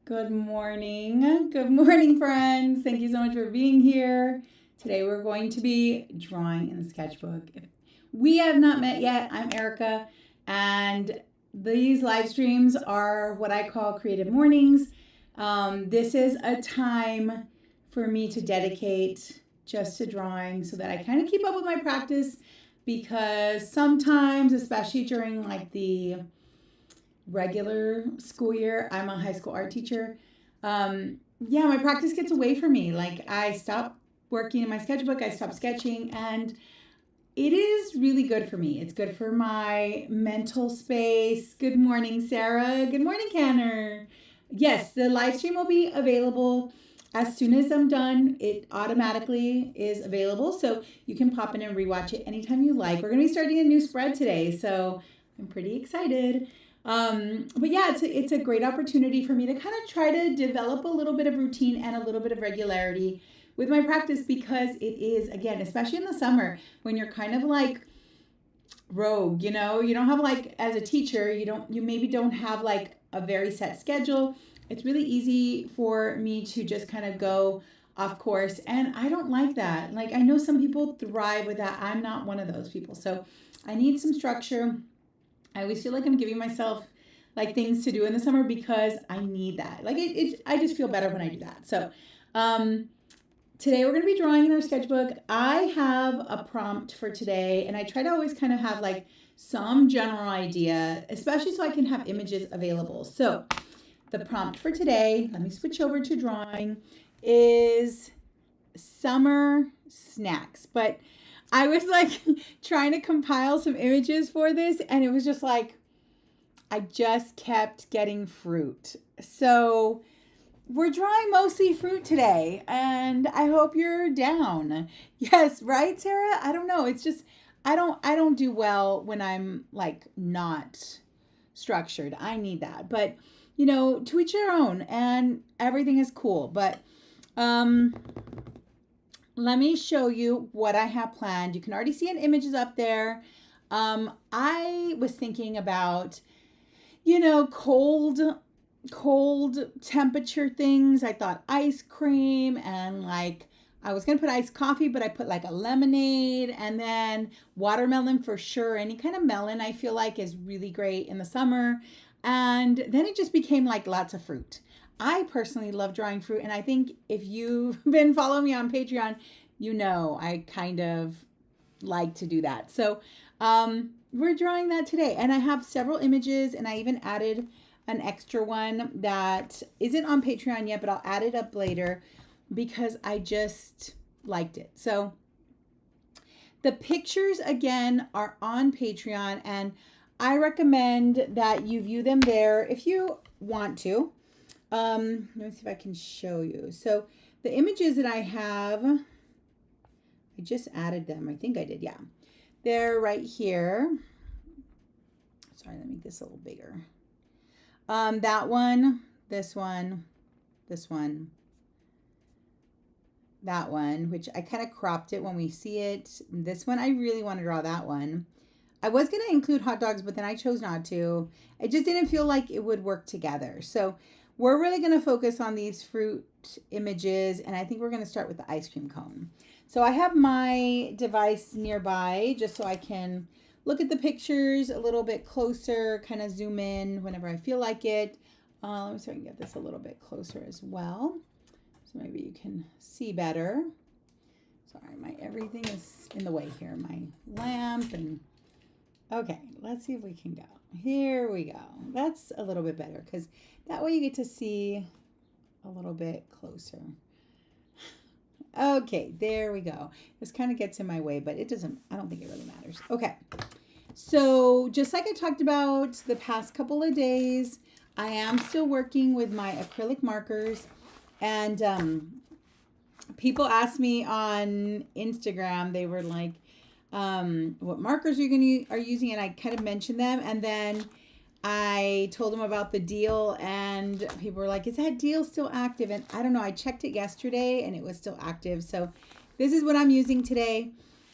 Good morning. Good morning, friends. Thank you so much for being here. Today we're going to be drawing in the sketchbook. If we have not met yet, I'm Erica, and these live streams are what I call creative mornings. This is a time for me to dedicate just to drawing so that I kind of keep up with my practice because sometimes, especially during like the regular school year, I'm a high school art teacher. My practice gets away from me. Like I stop working in my sketchbook, I stop sketching, and it is really good for me. It's good for my mental space. Good morning, Sarah. Good morning, Canner. Yes, the live stream will be available as soon as I'm done. It automatically is available, so you can pop in and rewatch it anytime you like. We're going to be starting a new spread today, so I'm pretty excited. But yeah, it's a great opportunity for me to kind of try to develop a little bit of routine and a little bit of regularity with my practice because it is, again, especially in the summer when you're kind of like rogue, you don't have like, as a teacher, you maybe don't have like a very set schedule. It's really easy for me to just kind of go off course, and I don't like that. Like, I know some people thrive with that. I'm not one of those people. So I need some structure. I always feel like I'm giving myself like things to do in the summer because I need that. Like I just feel better when I do that. So today we're going to be drawing in our sketchbook. I have a prompt for today, and I try to always kind of have like some general idea, especially so I can have images available. So the prompt for today, let me switch over to drawing, is summer snacks. But I was like trying to compile some images for this, and it was just like I just kept getting fruit. So we're drawing mostly fruit today, and I hope you're down. Yes, right, Sarah? I don't know. It's just I don't do well when I'm like not structured. I need that. But to each their own, and everything is cool. But let me show you what I have planned. You can already see an images up there. I was thinking about, cold temperature things. I thought ice cream, and like I was going to put iced coffee, but I put like a lemonade, and then watermelon for sure. Any kind of melon I feel like is really great in the summer. And then it just became like lots of fruit. I personally love drawing fruit, and I think if you've been following me on Patreon, I kind of like to do that. So we're drawing that today, and I have several images, and I even added an extra one that isn't on Patreon yet, but I'll add it up later because I just liked it. So the pictures again are on Patreon, and I recommend that you view them there if you want to. Let me see if I can show you. So the images that I have, I just added them. I think I did, yeah. They're right here. Sorry, let me make this a little bigger. That one, this one, this one, that one, which I kind of cropped it when we see it. This one, I really want to draw that one. I was going to include hot dogs, but then I chose not to. It just didn't feel like it would work together. So we're really going to focus on these fruit images, and I think we're going to start with the ice cream cone. So I have my device nearby just so I can look at the pictures a little bit closer, kind of zoom in whenever I feel like it. Let me see if I can get this a little bit closer as well, so maybe you can see better. Sorry, my everything is in the way here. My lamp and... Okay, let's see if we can go. Here we go. That's a little bit better because that way you get to see a little bit closer. Okay, there we go. This kind of gets in my way, but I don't think it really matters. Okay, so just like I talked about the past couple of days, I am still working with my acrylic markers, and people asked me on Instagram, they were like, what markers are using, and I kind of mentioned them, and then I told them about the deal, and people were like, is that deal still active? And I don't know, I checked it yesterday and it was still active. So this is what I'm using today,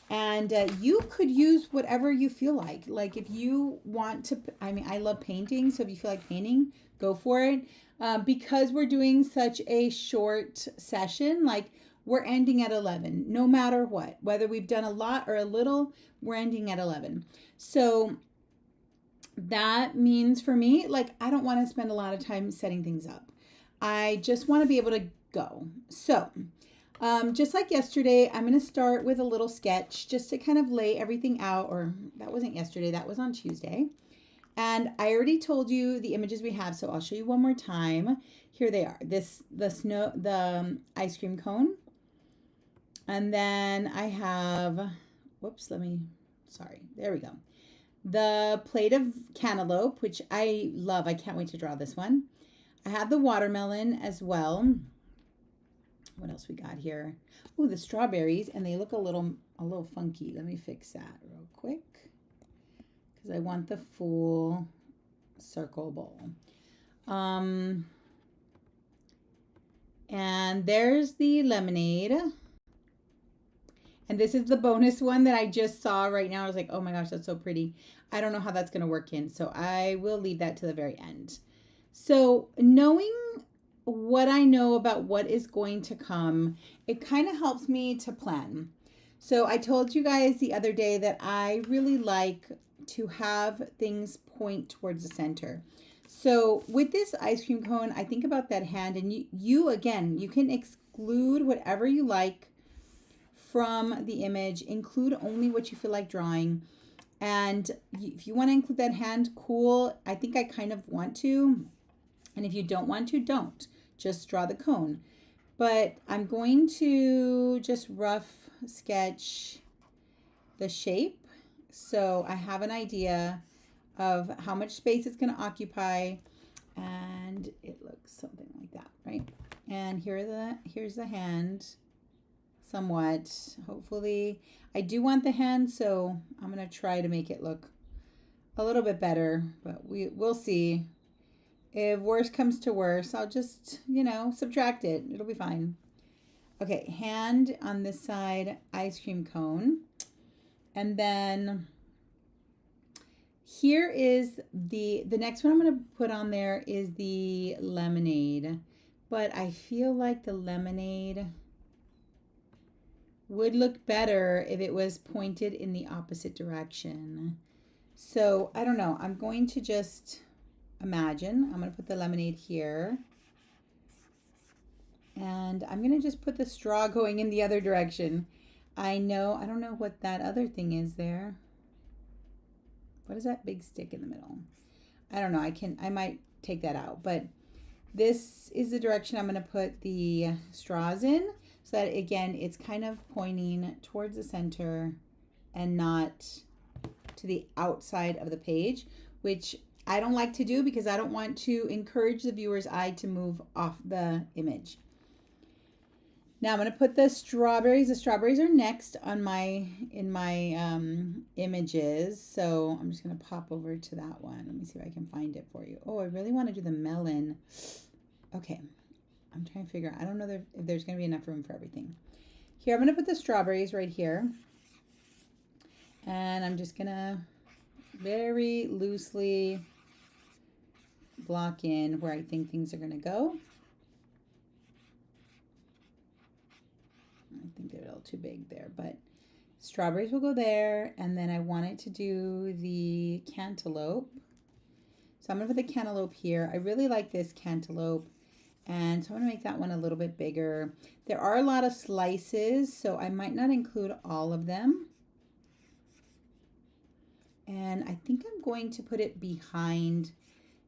and you could use whatever you feel like if you want to. I mean, I love painting, so if you feel like painting, go for it. because we're doing such a short session, like we're ending at 11, no matter what, whether we've done a lot or a little, we're ending at 11. So that means for me, like, I don't want to spend a lot of time setting things up. I just want to be able to go. So just like yesterday, I'm going to start with a little sketch just to kind of lay everything out. Or that wasn't yesterday, that was on Tuesday. And I already told you the images we have, so I'll show you one more time. Here they are. The ice cream cone. And then I have, there we go. The plate of cantaloupe, which I love. I can't wait to draw this one. I have the watermelon as well. What else we got here? Oh, the strawberries, and they look a little funky. Let me fix that real quick because I want the full circle bowl. And there's the lemonade. And this is the bonus one that I just saw right now. I was like, oh my gosh, that's so pretty. I don't know how that's going to work in, so I will leave that to the very end. So knowing what I know about what is going to come, it kind of helps me to plan. So I told you guys the other day that I really like to have things point towards the center. So with this ice cream cone, I think about that hand, and you can exclude whatever you like from the image, include only what you feel like drawing. And if you want to include that hand, cool. I think I kind of want to. And if you don't want to, don't. Just draw the cone. But I'm going to just rough sketch the shape so I have an idea of how much space it's going to occupy. And it looks something like that, right? And here's the hand. Somewhat, hopefully. I do want the hand, so I'm gonna try to make it look a little bit better, but we'll see. If worse comes to worse, I'll just, subtract it. It'll be fine. Okay, hand on this side, ice cream cone. And then here is the next one I'm gonna put on there is the lemonade. But I feel like the lemonade would look better if it was pointed in the opposite direction. So I don't know. I'm going to just imagine. I'm going to put the lemonade here. And I'm going to just put the straw going in the other direction. I don't know what that other thing is there. What is that big stick in the middle? I don't know. I might take that out. But this is the direction I'm going to put the straws in. So that, again, it's kind of pointing towards the center and not to the outside of the page, which I don't like to do because I don't want to encourage the viewer's eye to move off the image. Now I'm going to put the strawberries. The strawberries are next in my images. So I'm just going to pop over to that one. Let me see if I can find it for you. Oh, I really want to do the melon. Okay. I'm trying to figure out. I don't know if there's going to be enough room for everything. Here, I'm going to put the strawberries right here. And I'm just going to very loosely block in where I think things are going to go. I think they're a little too big there, but strawberries will go there. And then I wanted to do the cantaloupe. So I'm going to put the cantaloupe here. I really like this cantaloupe. And so I'm going to make that one a little bit bigger. There are a lot of slices, so I might not include all of them. And I think I'm going to put it behind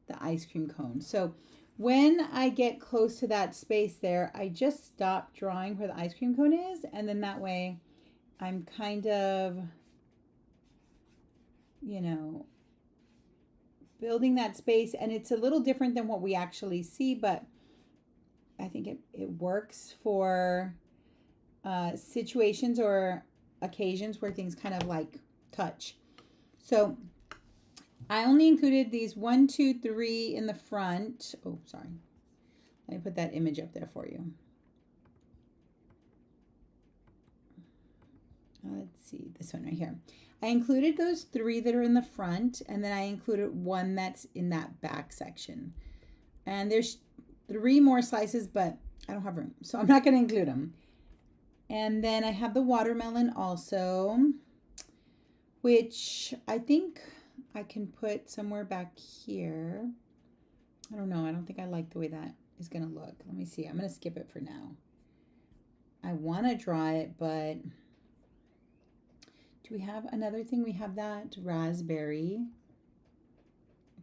the ice cream cone. So when I get close to that space there, I just stop drawing where the ice cream cone is. And then that way I'm kind of, building that space. And it's a little different than what we actually see, but I think it works for situations or occasions where things kind of like touch. So I only included these 1, 2, 3 in the front. Oh, sorry. Let me put that image up there for you. Let's see, this one right here. I included those 3 that are in the front, and then I included one that's in that back section. And there's 3 more slices, but I don't have room, so I'm not going to include them. And then I have the watermelon also, which I think I can put somewhere back here. I don't know. I don't think I like the way that is going to look. Let me see. I'm going to skip it for now. I want to draw it, but do we have another thing? We have that raspberry.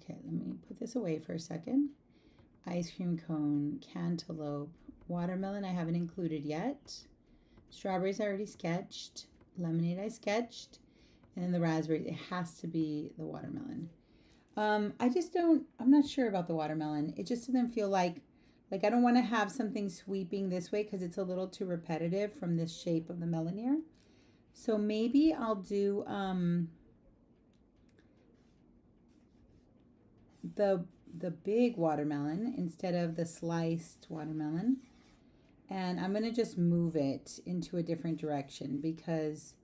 Okay, let me put this away for a second. Ice cream cone, cantaloupe, watermelon I haven't included yet. Strawberries I already sketched. Lemonade I sketched. And then the raspberries, it has to be the watermelon. I'm not sure about the watermelon. It just doesn't feel like I don't want to have something sweeping this way because it's a little too repetitive from this shape of the melon here. So maybe I'll do the big watermelon instead of the sliced watermelon. And I'm going to just move it into a different direction because,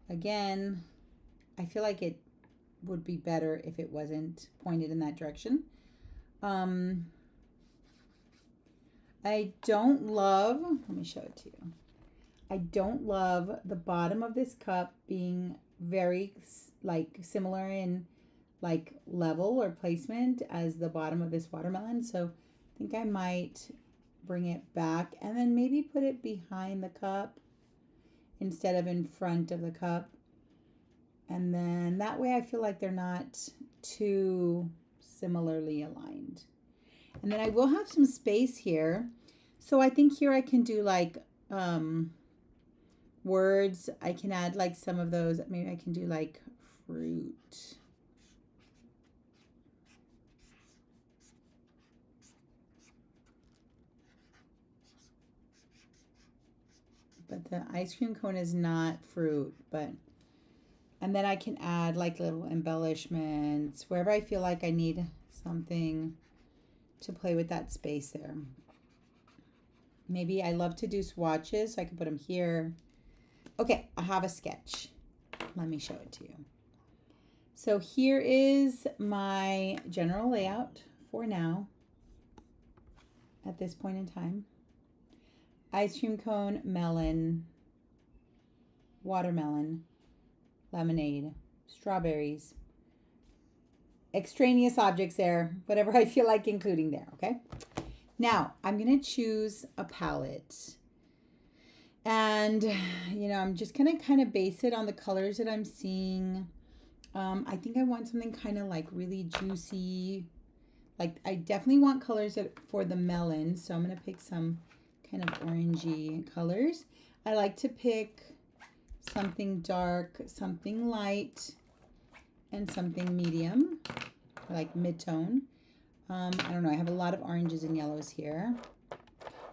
again, I feel like it would be better if it wasn't pointed in that direction. I don't love, let me show it to you. I don't love the bottom of this cup being very similar in level or placement as the bottom of this watermelon. So I think I might bring it back and then maybe put it behind the cup instead of in front of the cup. And then that way I feel like they're not too similarly aligned. And then I will have some space here. So I think here I can do words. I can add some of those. Maybe I can do fruit. But the ice cream cone is not fruit, and then I can add little embellishments wherever I feel like I need something to play with that space there. Maybe I love to do swatches, so I can put them here. Okay, I have a sketch. Let me show it to you. So here is my general layout for now at this point in time. Ice cream cone, melon, watermelon, lemonade, strawberries, extraneous objects there, whatever I feel like including there, okay? Now, I'm going to choose a palette. And, I'm just going to kind of base it on the colors that I'm seeing. I think I want something kind of really juicy. I definitely want colors for the melon, so I'm going to pick some kind of orangey colors. I like to pick something dark, something light, and something medium, mid-tone. I don't know, I have a lot of oranges and yellows here.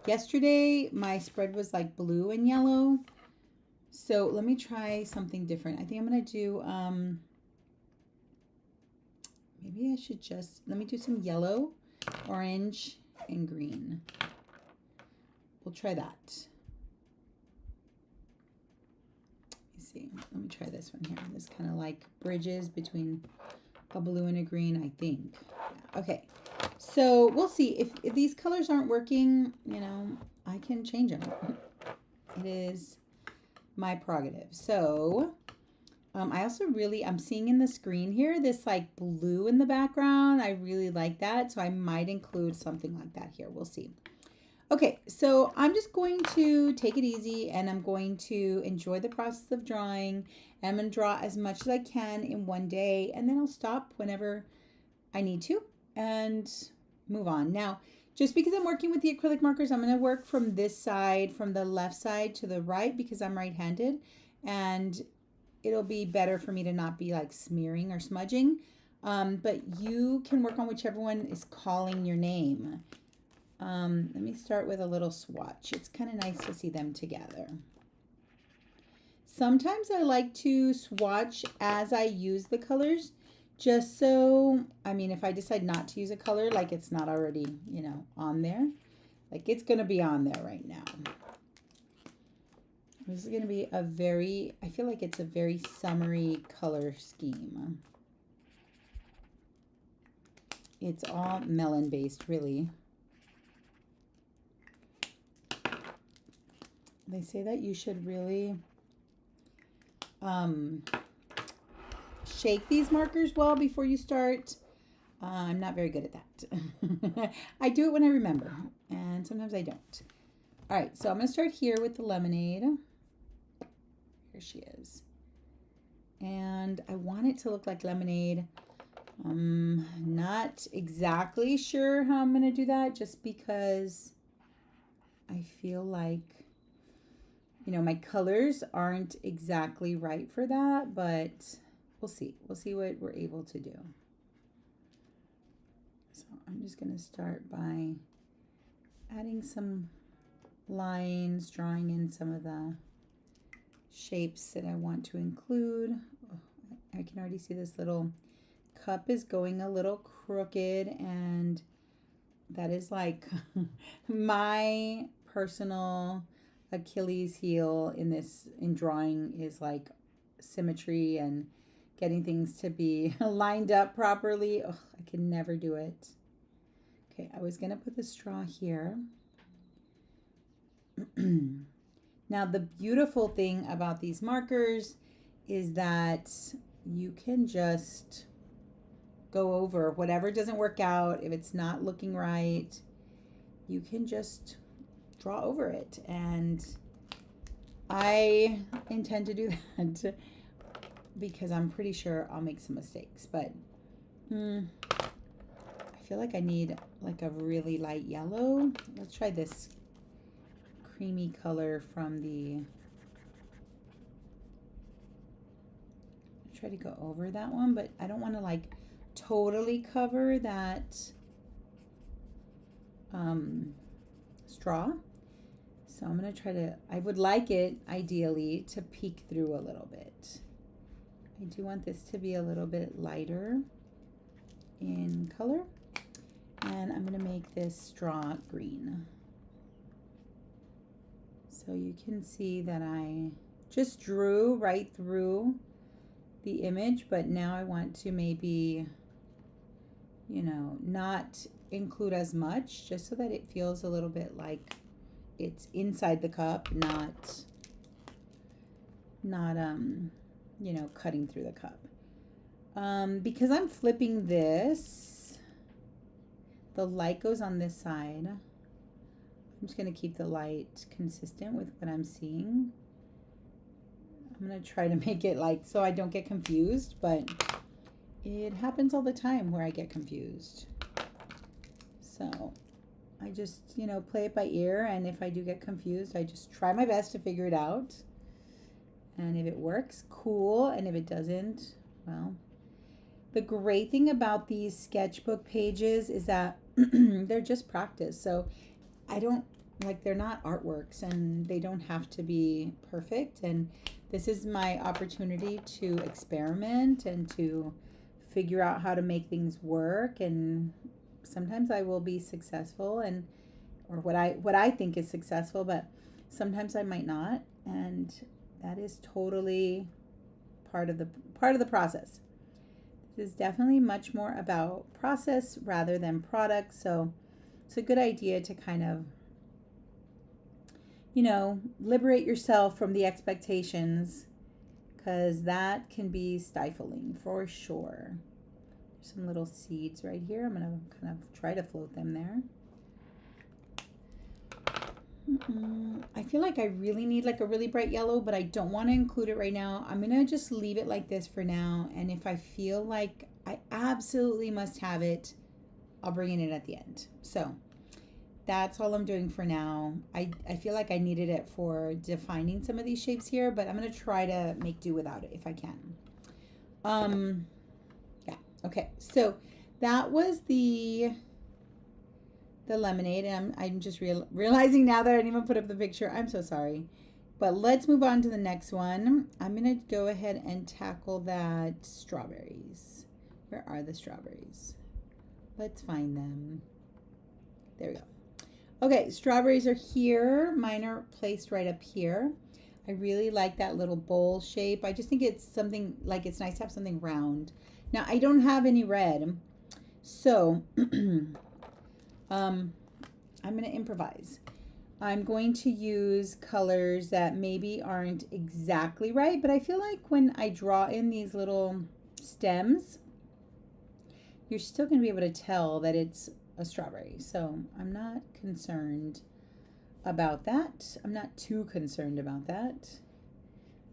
Yesterday, my spread was blue and yellow. So let me try something different. I think I'm going to do, maybe I should let me do some yellow, orange, and green. We'll try that. Let me try this one here. This kind of bridges between a blue and a green, I think. Yeah. Okay, so we'll see. If these colors aren't working, I can change them. It is my prerogative. So I also I'm seeing in the screen here this blue in the background. I really like that, so I might include something like that here. We'll see. Okay, so I'm just going to take it easy and I'm going to enjoy the process of drawing. I'm going to draw as much as I can in one day and then I'll stop whenever I need to and move on. Now, just because I'm working with the acrylic markers, I'm going to work from this side, from the left side to the right because I'm right-handed, and it'll be better for me to not be smearing or smudging. But you can work on whichever one is calling your name. Let me start with a little swatch. It's kind of nice to see them together. Sometimes I like to swatch as I use the colors, just so, if I decide not to use a color, it's not already, on there. It's going to be on there right now. This is going to be I feel like it's a very summery color scheme. It's all melon based, really. They say that you should really shake these markers well before you start. I'm not very good at that. I do it when I remember, and sometimes I don't. All right, so I'm going to start here with the lemonade. Here she is. And I want it to look like lemonade. I'm not exactly sure how I'm going to do that, just because I feel like, my colors aren't exactly right for that, but we'll see. We'll see what we're able to do. So I'm just going to start by adding some lines, drawing in some of the shapes that I want to include. Oh, I can already see this little cup is going a little crooked, and that is like my personal Achilles heel in drawing is like symmetry and getting things to be lined up properly. Oh, I can never do it. Okay, I was gonna put the straw here. Now, the beautiful thing about these markers is that you can just go over whatever doesn't work out. If it's not looking right, you can just draw over it. And I intend to do that because I'm pretty sure I'll make some mistakes. But I feel like I need like a really light yellow. Let's try this creamy color from try to go over that one, but I don't want to like totally cover that straw. So I'm going to try to, I would like it ideally to peek through a little bit. I do want this to be a little bit lighter in color, and I'm going to make this straw green. So you can see that I just drew right through the image, but now I want to maybe, not include as much, just so that it feels a little bit like it's inside the cup, not cutting through the cup. Because I'm flipping this, the light goes on this side. I'm just going to keep the light consistent with what I'm seeing. I'm going to try to make it like so I don't get confused, but it happens all the time where I get confused. So I just, play it by ear, and if I do get confused, I just try my best to figure it out. And if it works, cool, and if it doesn't, well. The great thing about these sketchbook pages is that they're just practice. So they're not artworks, and they don't have to be perfect. And this is my opportunity to experiment and to figure out how to make things work. And sometimes I will be successful, or what I think is successful, but sometimes I might not. And that is totally part of the process. This is definitely much more about process rather than product. So it's a good idea to kind of, liberate yourself from the expectations, because that can be stifling for sure. There's some little seeds right here. I'm going to kind of try to float them there. I feel like I really need like a really bright yellow, but I don't want to include it right now. I'm going to just leave it like this for now. And if I feel like I absolutely must have it, I'll bring it in at the end. So that's all I'm doing for now. I feel like I needed it for defining some of these shapes here, but I'm going to try to make do without it if I can. Yeah. Okay. So that was the lemonade, and I'm just realizing now that I didn't even put up the picture. I'm so sorry. But let's move on to the next one. I'm going to go ahead and tackle that strawberries. Where are the strawberries? Let's find them. There we go. Okay, strawberries are here. Mine are placed right up here. I really like that little bowl shape. I just think it's something like it's nice to have something round. Now, I don't have any red, so I'm going to improvise. I'm going to use colors that maybe aren't exactly right, but I feel like when I draw in these little stems, you're still going to be able to tell that it's a strawberry. So I'm not concerned about that. I'm not too concerned about that.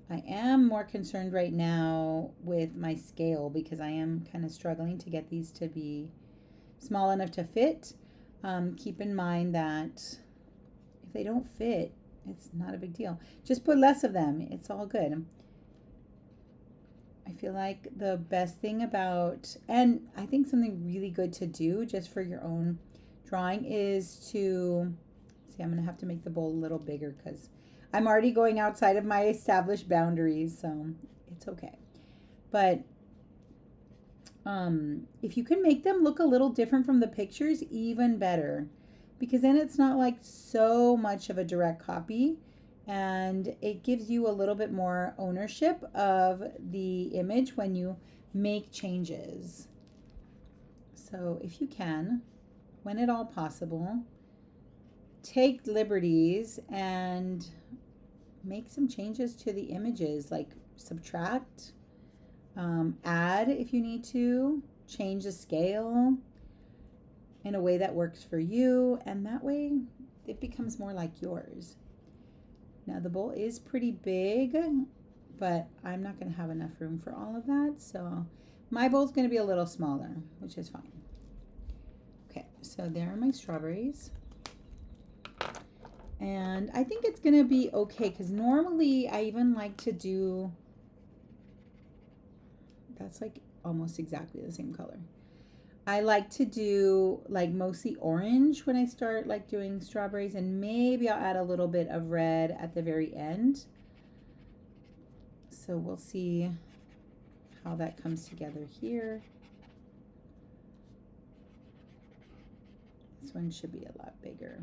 I am more concerned right now with my scale because I am kind of struggling to get these to be small enough to fit. Keep in mind that if they don't fit, it's not a big deal. Just put less of them. It's all good. I feel like the best thing about, and I think something really good to do just for your own drawing is to, see, I'm going to have to make the bowl a little bigger because I'm already going outside of my established boundaries, so it's okay. But if you can make them look a little different from the pictures, even better, because then it's not like so much of a direct copy, and it gives you a little bit more ownership of the image when you make changes. So if you can, when at all possible, take liberties and make some changes to the images, like subtract, add if you need to, change the scale in a way that works for you, and that way it becomes more like yours. Now the bowl is pretty big, but I'm not going to have enough room for all of that, so my bowl's going to be a little smaller, which is fine. Okay, so there are my strawberries. And I think it's going to be okay because normally I even like to do, that's like almost exactly the same color. I like to do like mostly orange when I start like doing strawberries, and maybe I'll add a little bit of red at the very end. So we'll see how that comes together here. This one should be a lot bigger.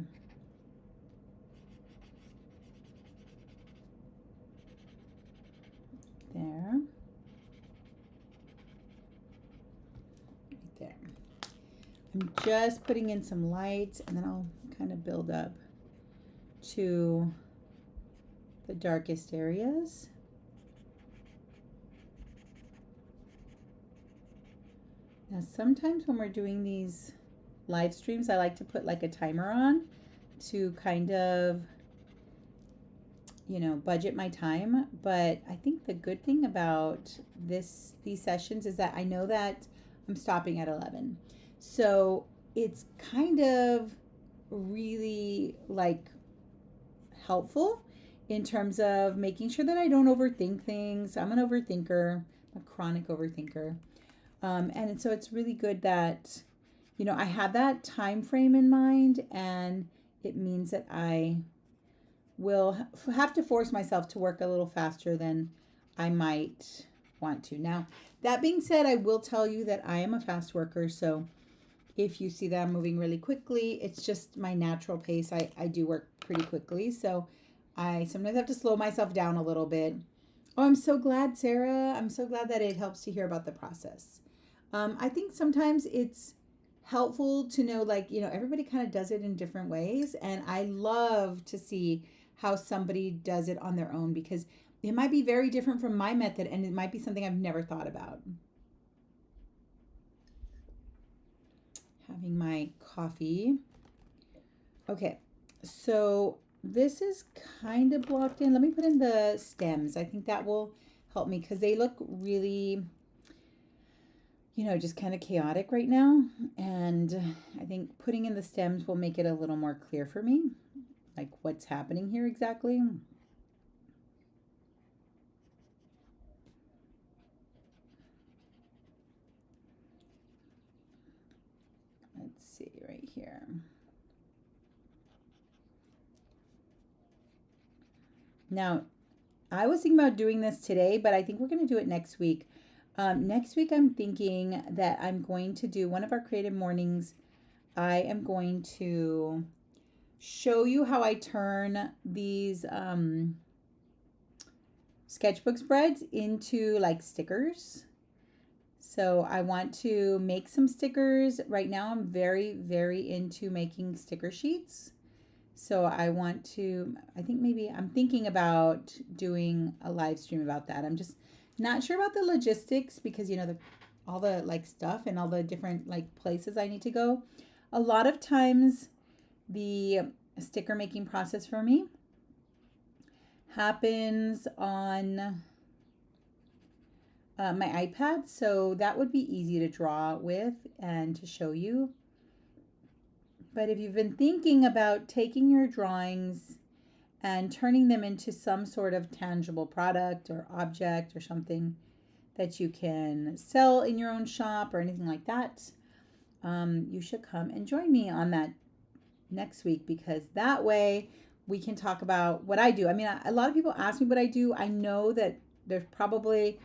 There. Right there. I'm just putting in some lights, and then I'll kind of build up to the darkest areas. Now sometimes when we're doing these live streams, I like to put like a timer on to kind of, you know, budget my time. But I think the good thing about these sessions is that I know that I'm stopping at 11. So it's kind of really like helpful in terms of making sure that I don't overthink things. I'm an overthinker, a chronic overthinker. And so it's really good that, you know, I have that time frame in mind, and it means that I will have to force myself to work a little faster than I might want to. Now, that being said, I will tell you that I am a fast worker, so if you see that I'm moving really quickly, it's just my natural pace. I do work pretty quickly, so I sometimes have to slow myself down a little bit. Oh, I'm so glad, Sarah. I'm so glad that it helps to hear about the process. I think sometimes it's helpful to know, like, you know, everybody kind of does it in different ways, and I love to see how somebody does it on their own, because it might be very different from my method, and it might be something I've never thought about. Having my coffee. Okay, so this is kind of blocked in. Let me put in the stems. I think that will help me because they look really, you know, just kind of chaotic right now. And I think putting in the stems will make it a little more clear for me, like what's happening here exactly. Let's see right here. Now, I was thinking about doing this today, but I think we're going to do it next week. Next week, I'm thinking that I'm going to do one of our creative mornings. I am going to show you how I turn these sketchbook spreads into like stickers. So I want to make some stickers. Right now I'm very, very into making sticker sheets. So I think maybe I'm thinking about doing a live stream about that. I'm just not sure about the logistics because, all the like stuff and all the different like places I need to go. A lot of times the sticker making process for me happens on my iPad. So that would be easy to draw with and to show you. But if you've been thinking about taking your drawings and turning them into some sort of tangible product or object or something that you can sell in your own shop or anything like that, you should come and join me on that next week, because that way we can talk about what I do. I mean, a lot of people ask me what I do. I know that there's probably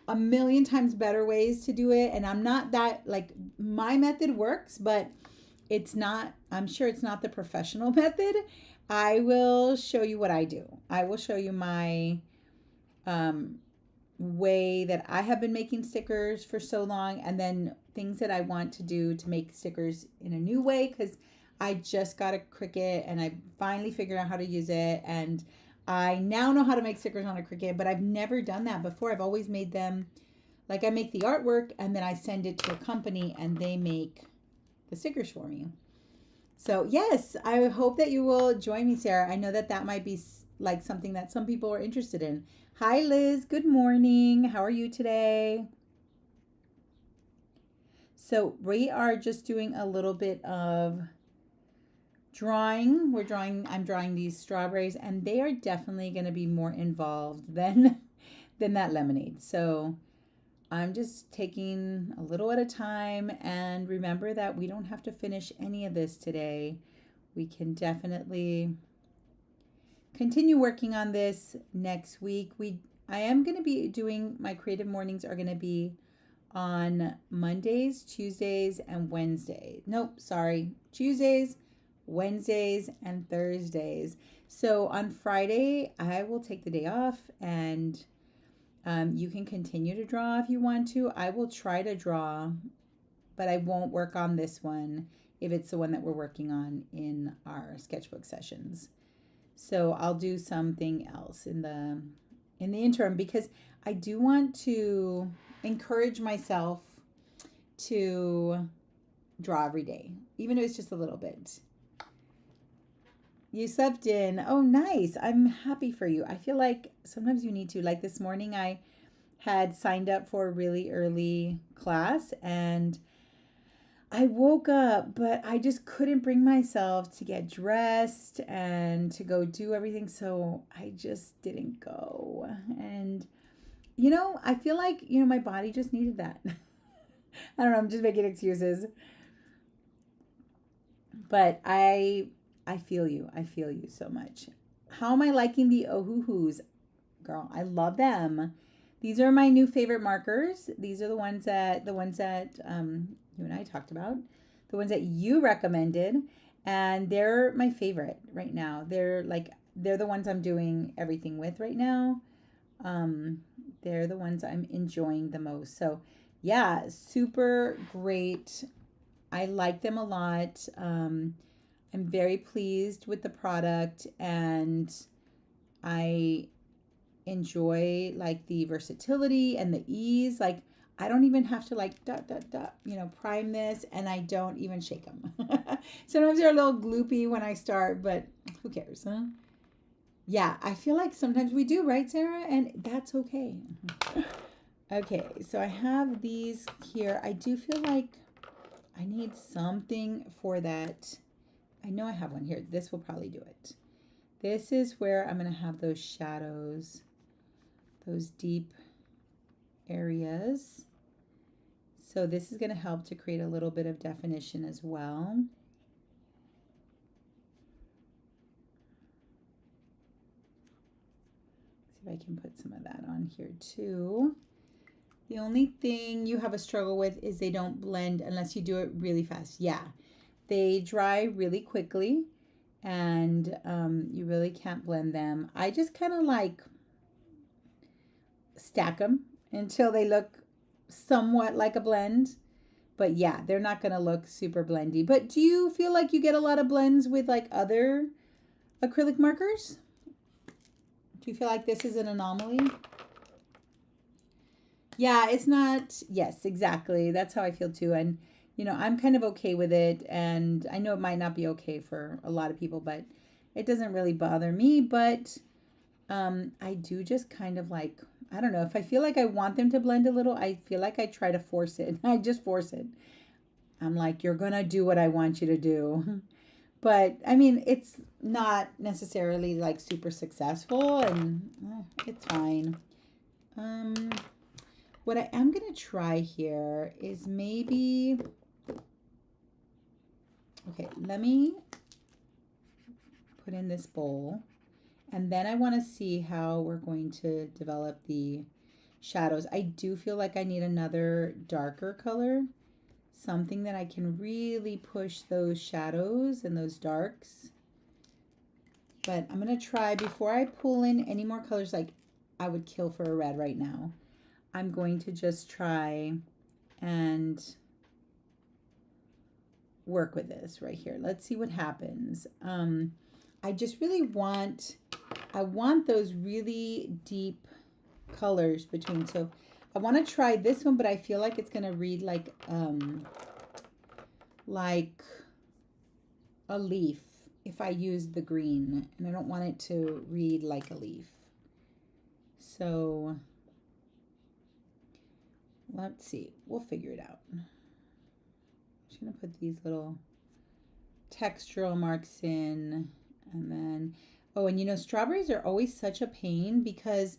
a million times better ways to do it, and I'm not that, like, my method works, but I'm sure it's not the professional method. I will show you what I do. I will show you my way that I have been making stickers for so long, and then things that I want to do to make stickers in a new way, because I just got a Cricut and I finally figured out how to use it, and I now know how to make stickers on a Cricut, but I've never done that before. I've always made them, like, I make the artwork and then I send it to a company and they make the stickers for me. So yes, I hope that you will join me, Sarah. I know that might be like something that some people are interested in. Hi, Liz. Good morning. How are you today? So we are just doing a little bit of drawing. I'm drawing these strawberries, and they are definitely going to be more involved than that lemonade. So I'm just taking a little at a time, and remember that we don't have to finish any of this today. We can definitely continue working on this next week. I am going to be doing, my creative mornings are going to be on Mondays, Tuesdays, and Wednesdays. Tuesdays, Wednesdays, and Thursdays. So on Friday, I will take the day off, and you can continue to draw if you want to. I will try to draw, but I won't work on this one if it's the one that we're working on in our sketchbook sessions. So I'll do something else in the interim, because I do want to encourage myself to draw every day, even if it's just a little bit. You slept in. Oh, nice. I'm happy for you. I feel like sometimes you need to. Like this morning, I had signed up for a really early class, and I woke up, but I just couldn't bring myself to get dressed and to go do everything. So I just didn't go. And, I feel like, my body just needed that. I don't know. I'm just making excuses. But I feel you. I feel you so much. How am I liking the Ohuhus? Girl, I love them. These are my new favorite markers. These are the ones that you and I talked about, the ones that you recommended, and they're my favorite right now. They're the ones I'm doing everything with right now. They're the ones I'm enjoying the most. So yeah, super great. I like them a lot. I'm very pleased with the product, and I enjoy like the versatility and the ease. Like, I don't even have to prime this, and I don't even shake them. Sometimes they're a little gloopy when I start, but who cares, huh? Yeah, I feel like sometimes we do, right, Sarah? And that's okay. Okay, so I have these here. I do feel like I need something for that. I know I have one here. This will probably do it. This is where I'm going to have those shadows, those deep areas. So this is going to help to create a little bit of definition as well. See if I can put some of that on here too. The only thing you have a struggle with is they don't blend unless you do it really fast. Yeah, they dry really quickly, and you really can't blend them. I just kind of like stack them until they look somewhat like a blend. But yeah, they're not going to look super blendy. But do you feel like you get a lot of blends with like other acrylic markers? Do you feel like this is an anomaly? Yeah, it's not. Yes, exactly. That's how I feel too. And, I'm kind of okay with it. And I know it might not be okay for a lot of people, but it doesn't really bother me. But I do just kind of like, I don't know, if I feel like I want them to blend a little, I feel like I try to force it. I just force it. I'm like, you're going to do what I want you to do. But I mean, it's not necessarily like super successful, and it's fine. Um, what I am going to try here is maybe, okay, let me put in this bowl, and then I want to see how we're going to develop the shadows. I do feel like I need another darker color, something that I can really push those shadows and those darks. But I'm going to try, before I pull in any more colors, like I would kill for a red right now, I'm going to just try and work with this right here. Let's see what happens. I just really want, I want those really deep colors between. So I want to try this one, but I feel like it's going to read like a leaf if I use the green, and I don't want it to read like a leaf. So let's see, we'll figure it out. I'm just gonna put these little textural marks in, and then, oh, and strawberries are always such a pain because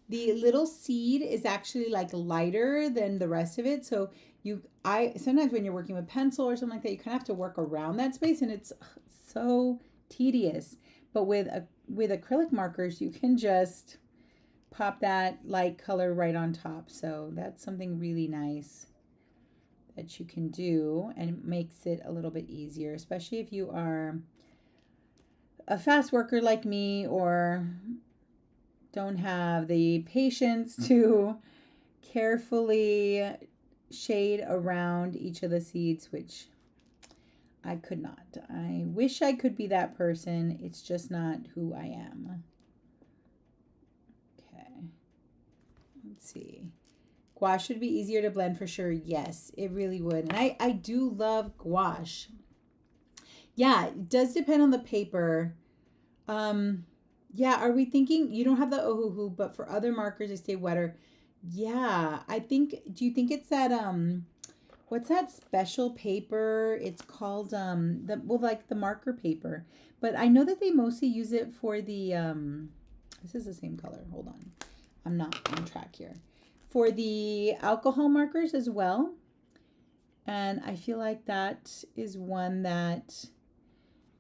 the little seed is actually like lighter than the rest of it. So sometimes when you're working with pencil or something like that, you kind of have to work around that space, and it's so tedious. But with acrylic markers, you can just pop that light color right on top. So that's something really nice that you can do, and it makes it a little bit easier, especially if you are a fast worker like me or don't have the patience to carefully shade around each of the seeds, which I could not. I wish I could be that person. It's just not who I am. Okay. Let's see. Gouache would be easier to blend for sure. Yes, it really would. And I do love gouache. Yeah, it does depend on the paper. Yeah, are we thinking you don't have the ohuhu, but for other markers they stay wetter? Yeah, I think, do you think it's that what's that special paper? It's called like the marker paper. But I know that they mostly use it for the this is the same color. Hold on. I'm not on track here. For the alcohol markers as well. And I feel like that is one that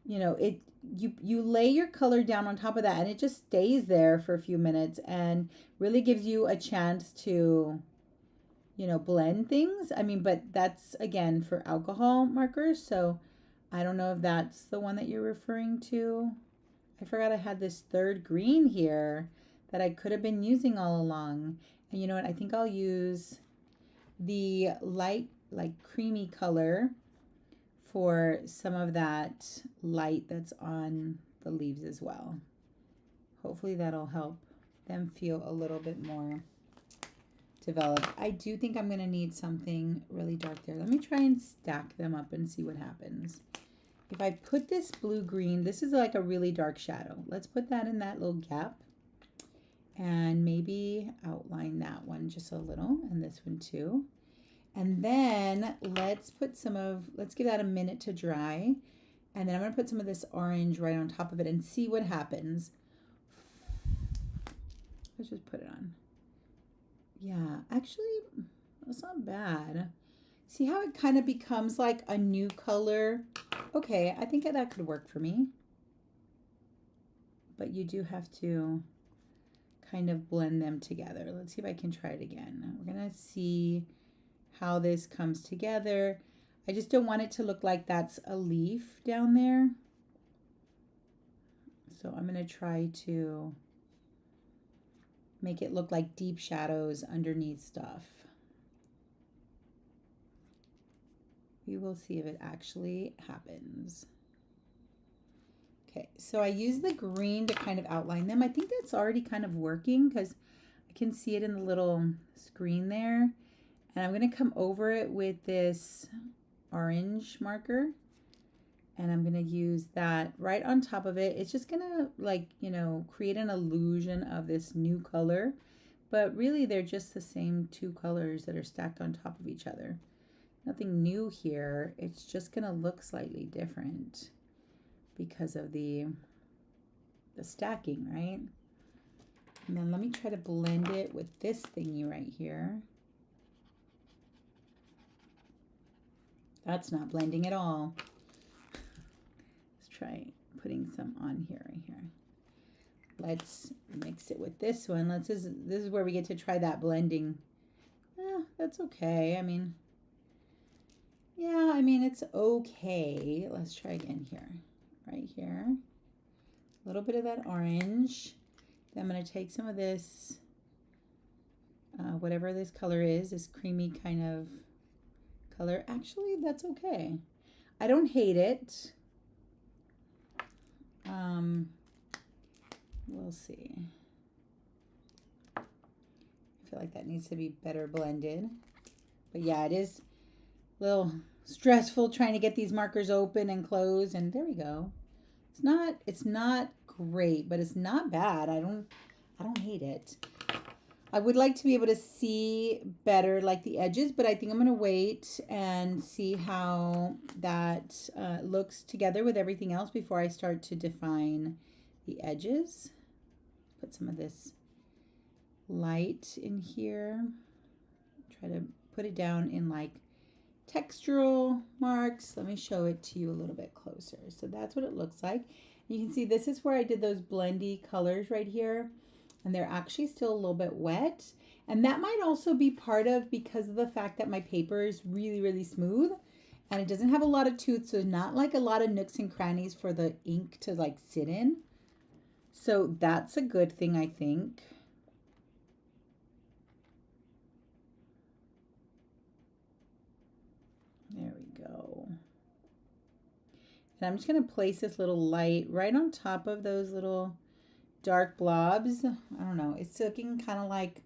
you lay your color down on top of that, and it just stays there for a few minutes and really gives you a chance to blend things. I mean, but that's again for alcohol markers, so I don't know if that's the one that you're referring to. I forgot I had this third green here that I could have been using all along. And you know what, I think I'll use the light, like creamy color for some of that light that's on the leaves as well. Hopefully that'll help them feel a little bit more developed. I do think I'm going to need something really dark there. Let me try and stack them up and see what happens. If I put this blue-green, this is like a really dark shadow. Let's put that in that little gap and maybe outline that one just a little, and this one too. And then let's give that a minute to dry. And then I'm going to put some of this orange right on top of it and see what happens. Let's just put it on. Yeah, actually, that's not bad. See how it kind of becomes like a new color? Okay, I think that could work for me. But you do have to kind of blend them together. Let's see if I can try it again. We're going to see how this comes together. I just don't want it to look like that's a leaf down there. So I'm going to try to make it look like deep shadows underneath stuff. We will see if it actually happens. Okay, so I use the green to kind of outline them. I think that's already kind of working because I can see it in the little screen there. And I'm going to come over it with this orange marker. And I'm going to use that right on top of it. It's just going to, like, you know, create an illusion of this new color. But really, they're just the same two colors that are stacked on top of each other. Nothing new here. It's just going to look slightly different because of the stacking, right? And then let me try to blend it with this thingy right here. That's not blending at all. Let's try putting some on here, right here. Let's mix it with this one. This is where we get to try that blending. That's okay. I mean, yeah, I mean, it's okay. Let's try again here. Right here. A little bit of that orange. Then I'm going to take some of this, whatever this color is, this creamy kind of color. Actually, that's okay. I don't hate it. We'll see. I feel like that needs to be better blended. But yeah, it is a little stressful trying to get these markers open and close, and there we go. It's not great, but it's not bad. I don't hate it. I would like to be able to see better like the edges, but I think I'm going to wait and see how that looks together with everything else before I start to define the edges. Put some of this light in here. Try to put it down in like textural marks. Let me show it to you a little bit closer. So that's what it looks like. You can see this is where I did those blendy colors right here. And they're actually still a little bit wet. And that might also be part of because of the fact that my paper is really, really smooth. And it doesn't have a lot of tooth, so not like a lot of nooks and crannies for the ink to like sit in. So that's a good thing, I think. There we go. And I'm just going to place this little light right on top of those little dark blobs. I don't know. It's looking kind of like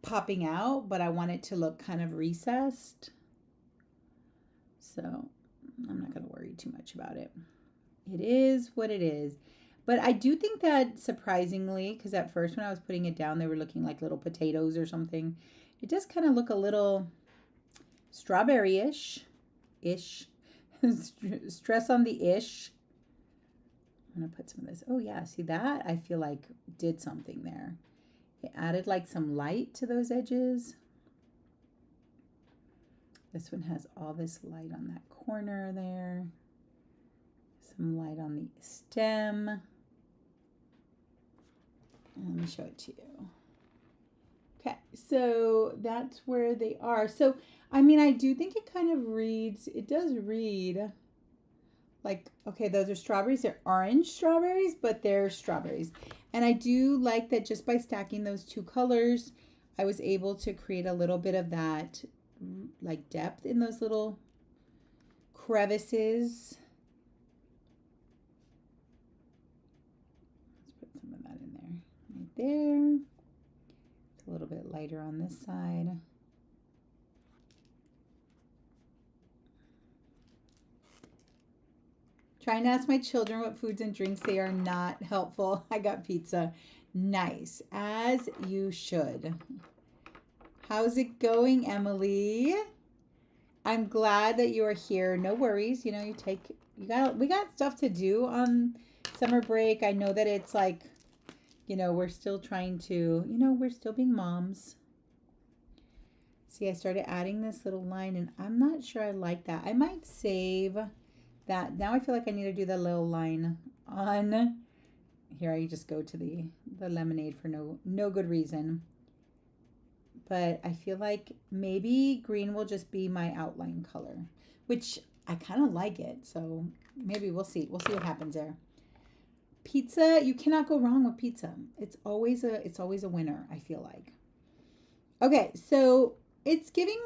popping out, but I want it to look kind of recessed. So I'm not going to worry too much about it. It is what it is. But I do think that surprisingly, because at first when I was putting it down, they were looking like little potatoes or something. It does kind of look a little strawberry-ish. Stress on the ish. I'm going to put some of this. Oh, yeah. See that? I feel like did something there. It added like some light to those edges. This one has all this light on that corner there. Some light on the stem. And let me show it to you. Okay. So that's where they are. So, I mean, I do think it kind of reads, it does read like, okay, those are strawberries. They're orange strawberries, but they're strawberries. And I do like that just by stacking those two colors, I was able to create a little bit of that like depth in those little crevices. Let's put some of that in there. Right there. It's a little bit lighter on this side. Trying to ask my children what foods and drinks they are not helpful. I got pizza. Nice. As you should. How's it going, Emily? I'm glad that you are here. No worries. You know, we got stuff to do on summer break. I know that it's like, you know, we're still trying to, you know, we're still being moms. See, I started adding this little line and I'm not sure I like that. I might save that. Now I feel like I need to do the little line on here. I just go to the lemonade for no good reason, but I feel like maybe green will just be my outline color, which I kind of like it. So maybe we'll see what happens there. Pizza, you cannot go wrong with pizza. It's always a winner, I feel like. Okay, so it's giving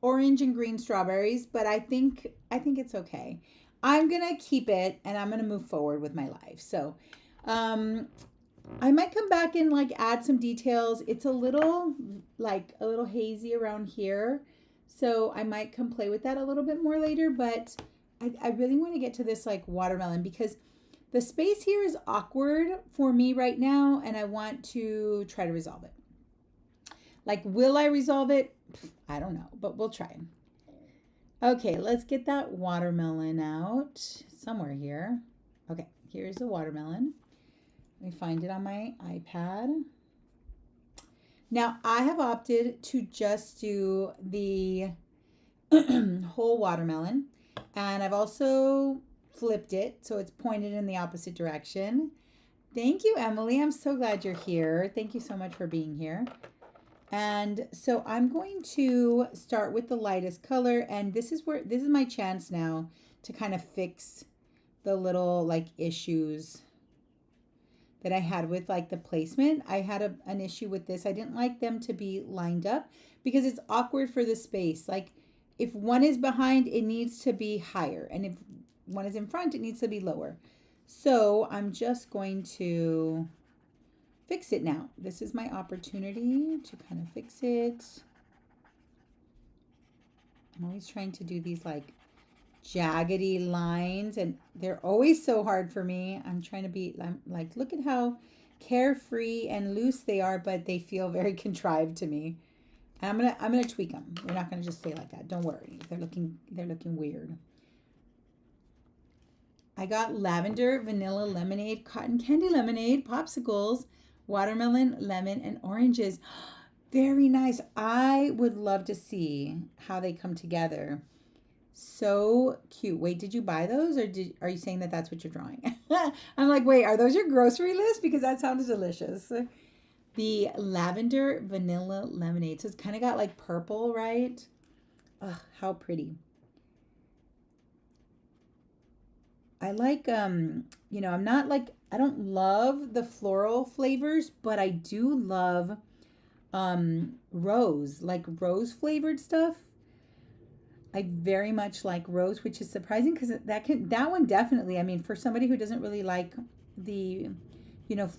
orange and green strawberries, but I think it's okay. I'm going to keep it and I'm going to move forward with my life. So, um, I might come back and like add some details. It's a little like a little hazy around here. So I might come play with that a little bit more later, but I really want to get to this like watermelon because the space here is awkward for me right now and I want to try to resolve it. Like, will I resolve it? I don't know, but we'll try. Okay, let's get that watermelon out somewhere here. Okay, here's the watermelon. Let me find it on my iPad. Now, I have opted to just do the whole watermelon, and I've also flipped it so it's pointed in the opposite direction. Thank you, Emily. I'm so glad you're here. Thank you so much for being here. And so I'm going to start with the lightest color, and this is my chance now to kind of fix the little like issues that I had with like the placement. I had an issue with this. I didn't like them to be lined up because it's awkward for the space. Like if one is behind, it needs to be higher, and if one is in front, it needs to be lower. So I'm just going to fix it now. This is my opportunity to kind of fix it. I'm always trying to do these like jaggedy lines and they're always so hard for me. I'm trying to be like, look at how carefree and loose they are, but they feel very contrived to me. And I'm gonna tweak them. They're not gonna just stay like that. Don't worry. They're looking weird. I got lavender, vanilla lemonade, cotton candy lemonade, popsicles, watermelon, lemon, and oranges. Very nice. I would love to see how they come together. So cute. Wait, did you buy those or are you saying that that's what you're drawing? I'm like, wait, are those your grocery list? Because that sounds delicious. The lavender vanilla lemonade. So it's kind of got like purple, right? Ugh, how pretty. I like I'm not like I don't love the floral flavors, but I do love rose, like rose flavored stuff. I very much like rose, which is surprising because that one definitely, I mean, for somebody who doesn't really like the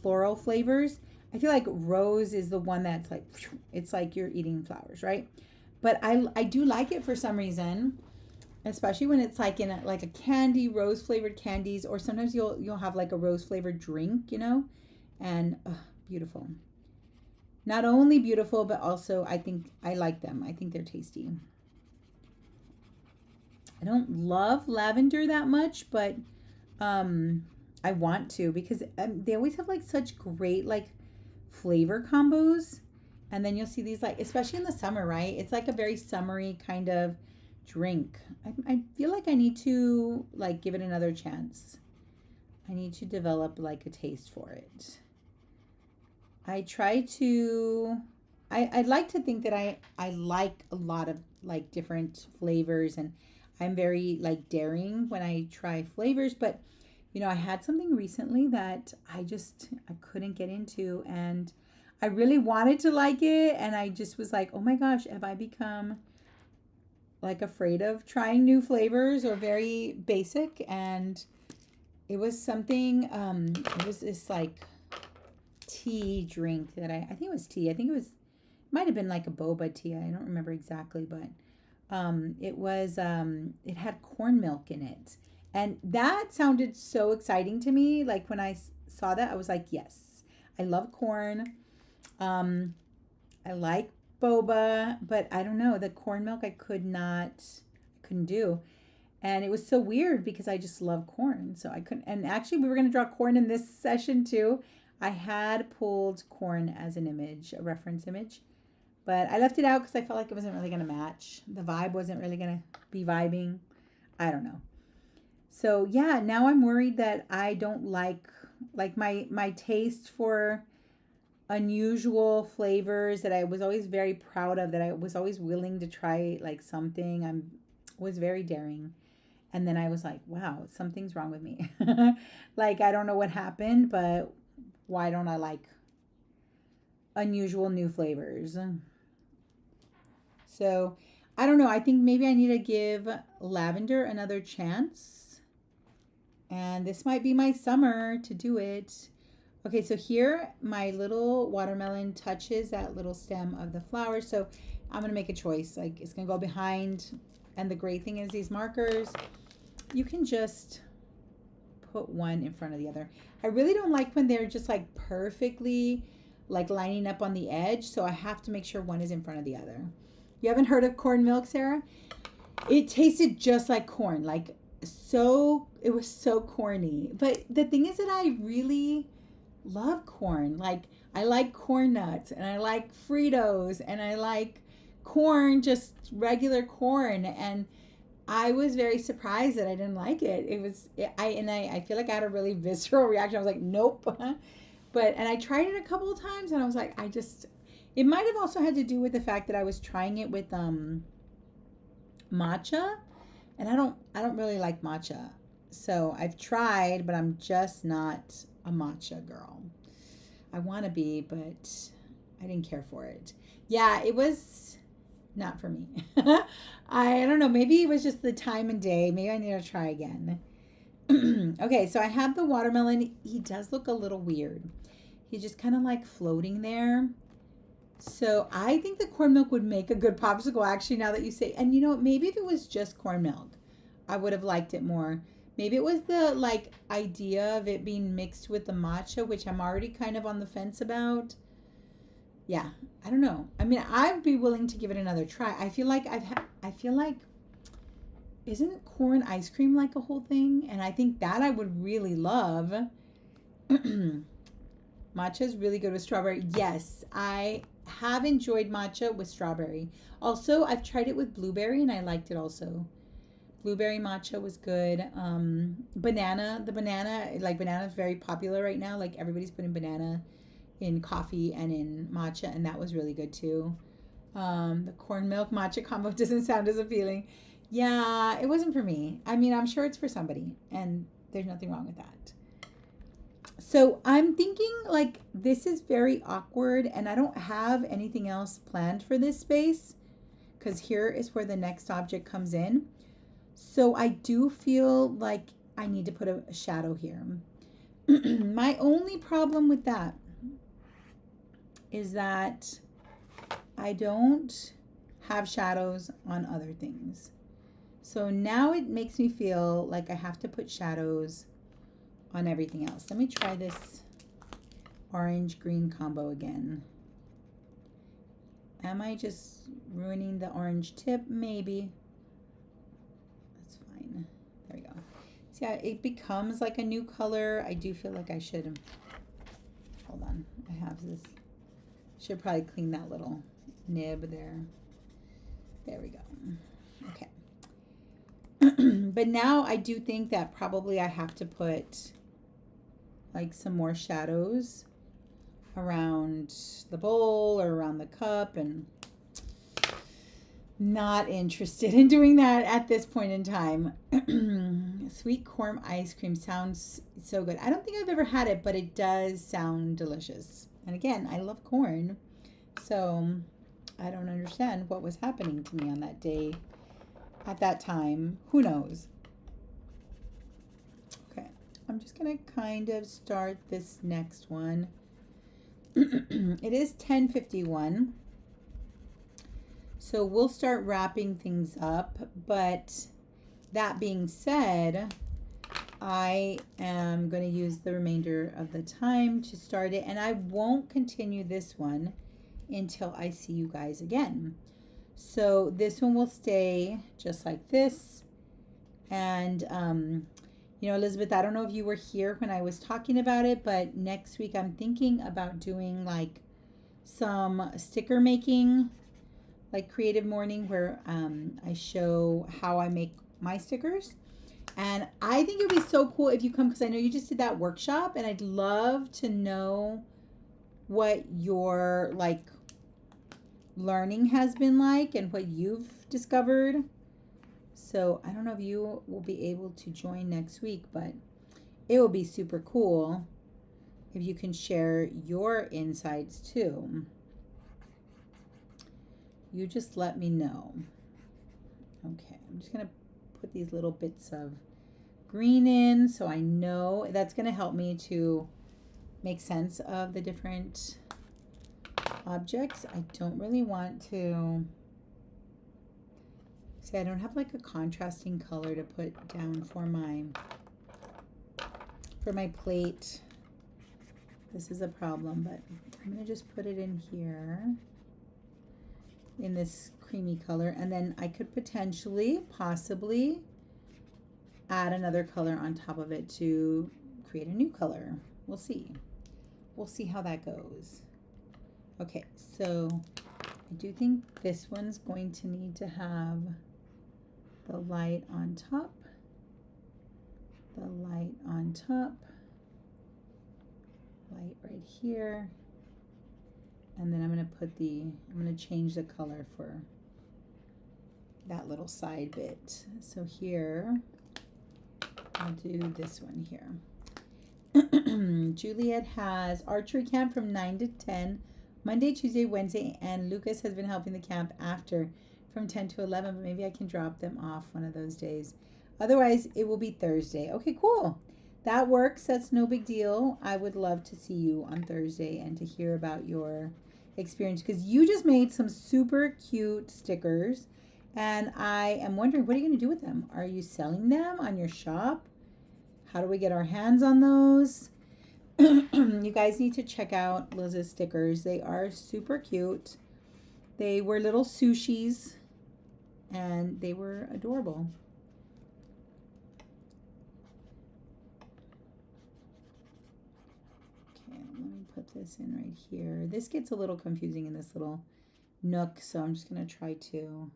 floral flavors, I feel like rose is the one that's like it's like you're eating flowers, right? But I do like it for some reason, especially when it's like in like a candy, rose flavored candies, or sometimes you'll have like a rose flavored drink, and beautiful. Not only beautiful, but also I think I like them. I think they're tasty. I don't love lavender that much, but I want to because they always have like such great like flavor combos. And then you'll see these like, especially in the summer, right? It's like a very summery kind of drink. I feel like I need to like give it another chance. I need to develop like a taste for it. I'd like to think that I like a lot of like different flavors, and I'm very like daring when I try flavors, but I had something recently that I couldn't get into, and I really wanted to like it, and I just was like, oh my gosh, have I become like afraid of trying new flavors or very basic? And it was something, it was this like tea drink that I think it was tea. I think might have been like a boba tea. I don't remember exactly, but it had corn milk in it. And that sounded so exciting to me. Like when I saw that, I was like, yes, I love corn. I like boba, but I don't know, the corn milk I couldn't do. And it was so weird because I just love corn. So I couldn't, and actually we were going to draw corn in this session too. I had pulled corn as an image, a reference image, but I left it out because I felt like it wasn't really going to match. The vibe wasn't really going to be vibing. I don't know. So yeah, now I'm worried that I don't like my taste for unusual flavors that I was always very proud of, that I was always willing to try like something. Was very daring. And then I was like, wow, something's wrong with me. Like, I don't know what happened, but why don't I like unusual new flavors? So I don't know. I think maybe I need to give lavender another chance. And this might be my summer to do it. Okay, so here my little watermelon touches that little stem of the flower. So I'm going to make a choice. Like it's going to go behind. And the great thing is these markers, you can just put one in front of the other. I really don't like when they're just like perfectly like lining up on the edge. So I have to make sure one is in front of the other. You haven't heard of corn milk, Sarah? It tasted just like corn. Like it was so corny. But the thing is that I really love corn. Like I like corn nuts and I like Fritos and I like corn, just regular corn. And I was very surprised that I didn't like it. I feel like I had a really visceral reaction. I was like, nope. And I tried it a couple of times and I was like, it might have also had to do with the fact that I was trying it with matcha, and I don't really like matcha. So I've tried, but I'm just not a matcha girl. I want to be, but I didn't care for it. Yeah, it was not for me. I don't know. Maybe it was just the time and day. Maybe I need to try again. Okay, so I have the watermelon. He does look a little weird. He's just kind of like floating there. So I think the corn milk would make a good popsicle, actually, now that you say. And you know, maybe if it was just corn milk, I would have liked it more. Maybe it was the like idea of it being mixed with the matcha, which I'm already kind of on the fence about. Yeah, I don't know. I mean, I'd be willing to give it another try. I feel like isn't corn ice cream like a whole thing? And I think that I would really love. Matcha is really good with strawberry. Yes, I have enjoyed matcha with strawberry. Also, I've tried it with blueberry and I liked it also. Blueberry matcha was good. Banana is very popular right now. Like everybody's putting banana in coffee and in matcha, and that was really good too. The corn milk matcha combo doesn't sound as appealing. Yeah, it wasn't for me. I mean, I'm sure it's for somebody, and there's nothing wrong with that. So I'm thinking like this is very awkward, and I don't have anything else planned for this space because here is where the next object comes in. So I do feel like I need to put a shadow here. My only problem with that is that I don't have shadows on other things. So now it makes me feel like I have to put shadows on everything else. Let me try this orange green combo again. Am I just ruining the orange tip? Maybe. That's fine. There we go. See how it becomes like a new color. I do feel like I should, hold on, I have this. Should probably clean that little nib there. There we go. Okay. But now I do think that probably I have to put like some more shadows around the bowl or around the cup, and not interested in doing that at this point in time. Sweet corn ice cream sounds so good. I don't think I've ever had it, but it does sound delicious. And again, I love corn, so I don't understand what was happening to me on that day, at that time. Who knows? Okay, I'm just going to kind of start this next one. It is 10:51. So we'll start wrapping things up, but that being said, I am going to use the remainder of the time to start it, and I won't continue this one until I see you guys again. So this one will stay just like this. And, you know, Elizabeth, I don't know if you were here when I was talking about it, but next week I'm thinking about doing like some sticker making, like creative morning, where I show how I make my stickers. And I think it would be so cool if you come, because I know you just did that workshop, and I'd love to know what your like learning has been like and what you've discovered. So I don't know if you will be able to join next week, but it will be super cool if you can share your insights too. You just let me know. Okay, I'm just going to put these little bits of green in, so I know that's going to help me to make sense of the different objects. I don't really want to see, I don't have like a contrasting color to put down for my plate. This is a problem, but I'm going to just put it in here in this creamy color, and then I could potentially possibly add another color on top of it to create a new color. We'll see how that goes. Okay, so I do think this one's going to need to have the light on top, the light on top, light right here, and then I'm going to change the color for that little side bit. So here, I'll do this one here. Juliet has archery camp from 9 to 10, Monday, Tuesday, Wednesday, and Lucas has been helping the camp after from 10 to 11, but maybe I can drop them off one of those days. Otherwise, it will be Thursday. Okay, cool. That works. That's no big deal. I would love to see you on Thursday and to hear about your experience, because you just made some super cute stickers, and I am wondering, what are you going to do with them? Are you selling them on your shop? How do we get our hands on those? You guys need to check out Liz's stickers. They are super cute. They were little sushis, and they were adorable. Okay, let me put this in right here. This gets a little confusing in this little nook, so I'm just going to try to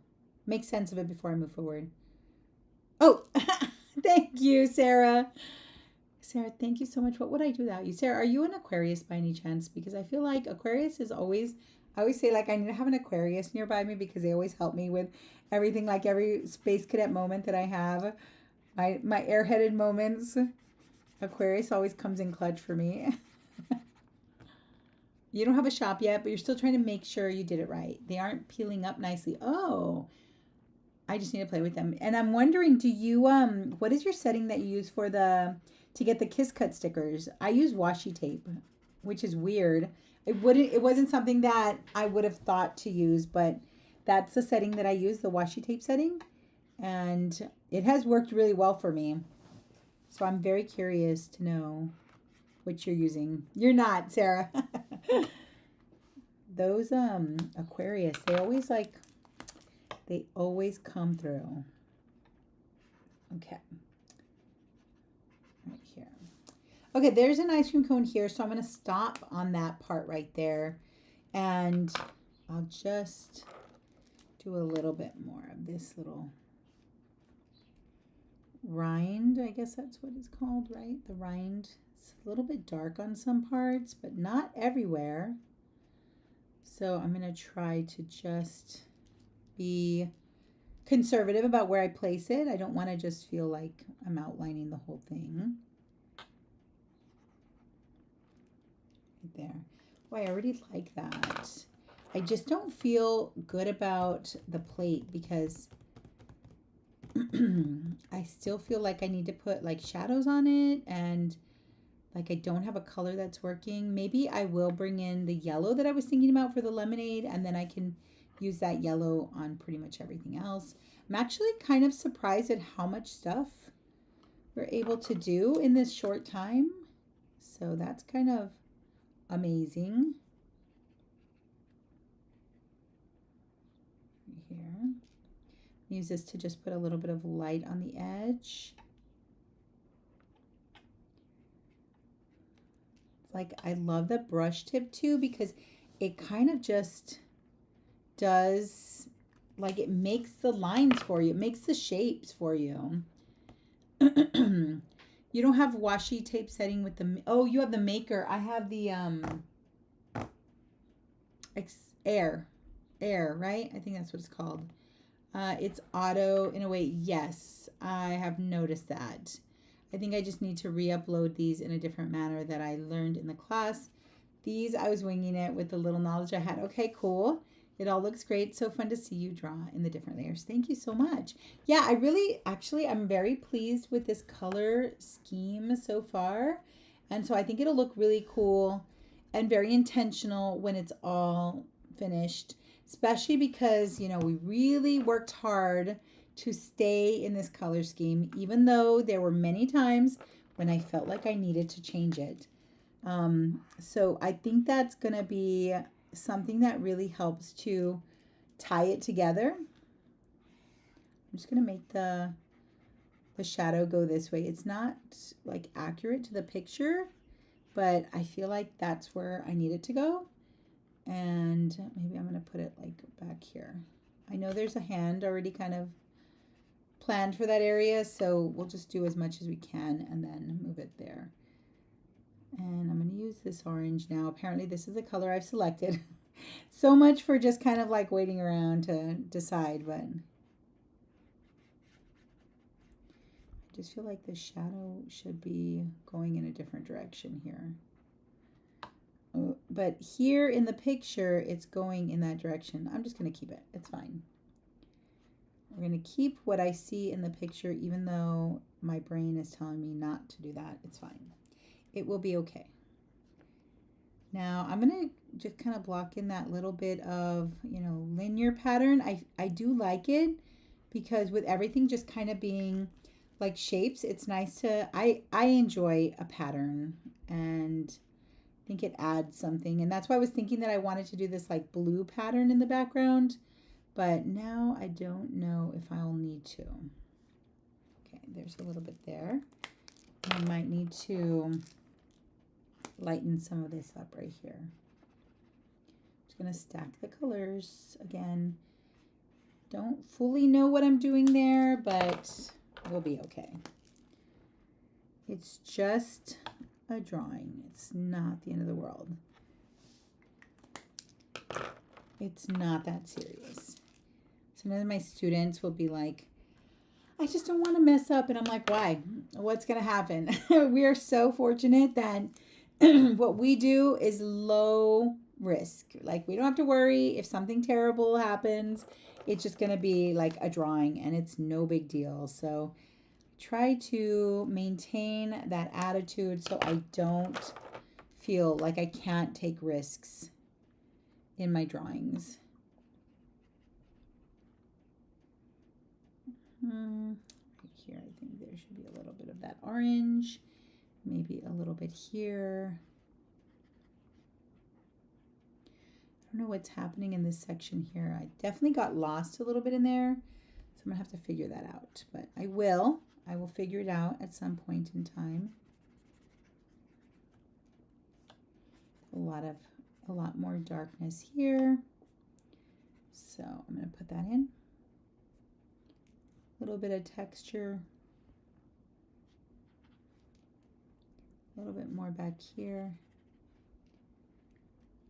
make sense of it before I move forward. Oh, thank you, Sarah. Sarah, thank you so much. What would I do without you? Sarah, are you an Aquarius by any chance? Because I feel like Aquarius is always, I always say like I need to have an Aquarius nearby me because they always help me with everything, like every Space Cadet moment that I have. My airheaded moments. Aquarius always comes in clutch for me. You don't have a shop yet, but you're still trying to make sure you did it right. They aren't peeling up nicely. Oh, I just need to play with them. And I'm wondering, do you, what is your setting that you use for to get the Kiss Cut stickers? I use washi tape, which is weird. It wasn't something that I would have thought to use, but that's the setting that I use, the washi tape setting. And it has worked really well for me. So I'm very curious to know what you're using. You're not, Sarah. Those Aquarius, they always come through. Okay. Right here. Okay, there's an ice cream cone here, so I'm going to stop on that part right there. And I'll just do a little bit more of this little rind. I guess that's what it's called, right? The rind. It's a little bit dark on some parts, but not everywhere. So I'm going to try to just be conservative about where I place it. I don't want to just feel like I'm outlining the whole thing. Right there. Oh, I already like that. I just don't feel good about the plate because I still feel like I need to put like shadows on it, and like I don't have a color that's working. Maybe I will bring in the yellow that I was thinking about for the lemonade, and then I can use that yellow on pretty much everything else. I'm actually kind of surprised at how much stuff we're able to do in this short time. So that's kind of amazing. Right here. Use this to just put a little bit of light on the edge. Like, I love the brush tip too, because it kind of just does, like, it makes the lines for you. It makes the shapes for you. You don't have washi tape setting with the, oh, you have the maker. I have the air, right? I think that's what it's called. It's auto in a way. Yes, I have noticed that. I think I just need to re-upload these in a different manner that I learned in the class. These, I was winging it with the little knowledge I had. Okay, cool. It all looks great. So fun to see you draw in the different layers. Thank you so much. Yeah, I really, actually, I'm very pleased with this color scheme so far. And so I think it'll look really cool and very intentional when it's all finished, especially because, you know, we really worked hard to stay in this color scheme, even though there were many times when I felt like I needed to change it. So I think that's going to be something that really helps to tie it together. I'm just going to make the shadow go this way. It's not like accurate to the picture, but I feel like that's where I need it to go. And maybe I'm going to put it like back here. I know there's a hand already kind of planned for that area, so we'll just do as much as we can and then move it there. And I'm going to use this orange now. Apparently this is the color I've selected. So much for just kind of like waiting around to decide, but I just feel like the shadow should be going in a different direction here. But here in the picture, it's going in that direction. I'm just going to keep it. It's fine. We're going to keep what I see in the picture, even though my brain is telling me not to do that. It's fine. It will be okay. Now I'm going to just kind of block in that little bit of, you know, linear pattern. I do like it because with everything just kind of being like shapes, it's nice to, I enjoy a pattern and I think it adds something. And that's why I was thinking that I wanted to do this like blue pattern in the background, but now I don't know if I'll need to. Okay, there's a little bit there. I might need to lighten some of this up right here. I'm just going to stack the colors again. Don't fully know what I'm doing there, but we'll be okay. It's just a drawing. It's not the end of the world. It's not that serious. Some of my students will be like, I just don't want to mess up. And I'm like, why? What's going to happen? We are so fortunate that what we do is low risk. Like we don't have to worry if something terrible happens. It's just going to be like a drawing and it's no big deal. So try to maintain that attitude so I don't feel like I can't take risks in my drawings. Right here, I think there should be a little bit of that orange. Maybe a little bit here. I don't know what's happening in this section here. I definitely got lost a little bit in there. So I'm gonna have to figure that out, but I will figure it out at some point in time. A lot more darkness here. So I'm gonna put that in. A little bit of texture. A little bit more back here.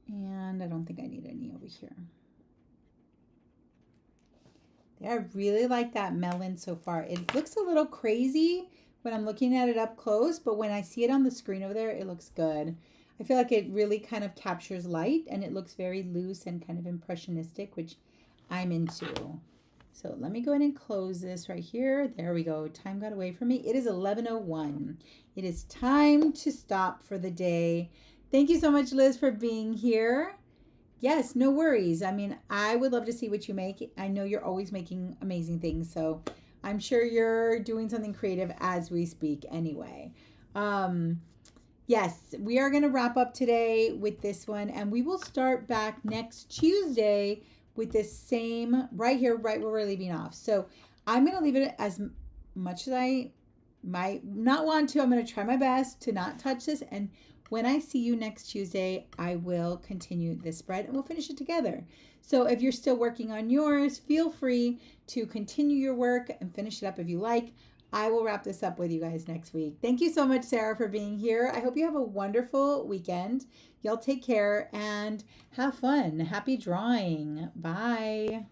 And I don't think I need any over here. I really like that melon so far. It looks a little crazy when I'm looking at it up close, but when I see it on the screen over there, it looks good. I feel like it really kind of captures light and it looks very loose and kind of impressionistic, which I'm into. So let me go ahead and close this right here. There we go. Time got away from me. It is 11:01. It is time to stop for the day. Thank you so much, Liz, for being here. Yes, no worries. I mean, I would love to see what you make. I know you're always making amazing things, so I'm sure you're doing something creative as we speak anyway. Yes, we are going to wrap up today with this one, and we will start back next Tuesday with this same right here, right where we're leaving off. So I'm going to leave it as much as I might not want to. I'm going to try my best to not touch this, and when I see you next Tuesday, I will continue this spread and we'll finish it together. So if you're still working on yours, feel free to continue your work and finish it up if you like. I will wrap this up with you guys next week. Thank you so much, Sarah, for being here. I hope you have a wonderful weekend. Y'all take care and have fun. Happy drawing. Bye.